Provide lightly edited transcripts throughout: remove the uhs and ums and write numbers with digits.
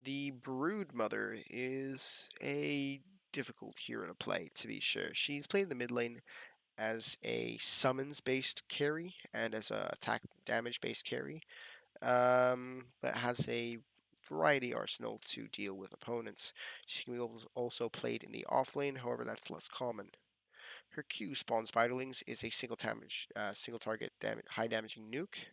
The Broodmother is a difficult hero to play, to be sure. She's played in the mid lane as a summons-based carry and as a attack damage-based carry, but has a variety arsenal to deal with opponents. She can be also played in the off lane, however that's less common. Her Q, Spawn Spiderlings, is a single target high damaging nuke,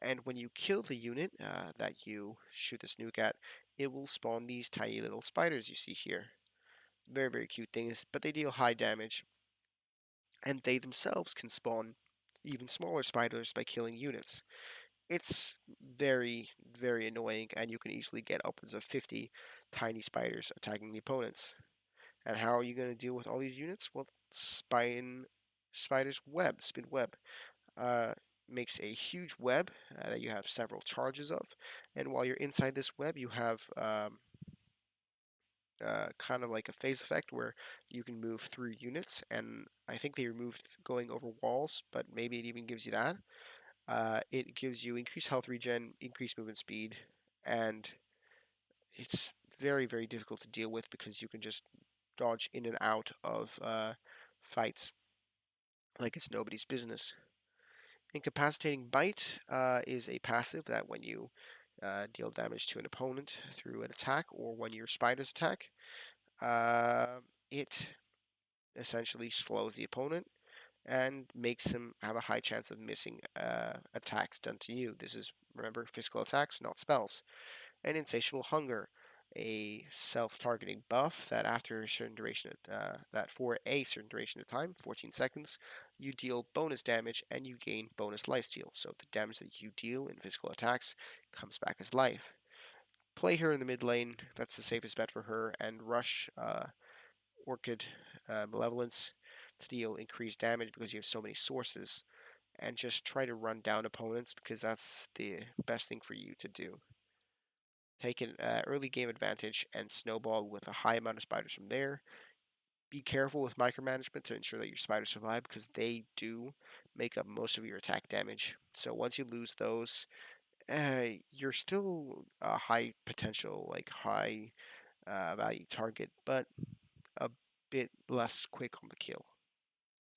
and when you kill the unit that you shoot this nuke at, it will spawn these tiny little spiders you see here. Very, very cute things, but they deal high damage, and they themselves can spawn even smaller spiders by killing units. It's very, very annoying, and you can easily get upwards of 50 tiny spiders attacking the opponents. And how are you going to deal with all these units? Well, spin web, uh, makes a huge web that you have several charges of, and while you're inside this web, you have kind of like a phase effect where you can move through units, and I think they removed going over walls, but maybe it even gives you that. It gives you increased health regen, increased movement speed, and it's very, very difficult to deal with because you can just dodge in and out of fights like it's nobody's business. Incapacitating Bite is a passive that when you deal damage to an opponent through an attack or when your spiders attack, uh, it essentially slows the opponent and makes them have a high chance of missing attacks done to you. This is, remember, physical attacks, not spells. And Insatiable Hunger, a self-targeting buff that after a certain duration, that for a certain duration of time, 14 seconds, you deal bonus damage and you gain bonus lifesteal. So the damage that you deal in physical attacks comes back as life. Play her in the mid lane. That's the safest bet for her. And rush Orchid Malevolence to deal increased damage because you have so many sources. And just try to run down opponents because that's the best thing for you to do. Take an early game advantage and snowball with a high amount of spiders from there. Be careful with micromanagement to ensure that your spiders survive because they do make up most of your attack damage. So once you lose those, you're still a high potential, like high value target, but a bit less quick on the kill.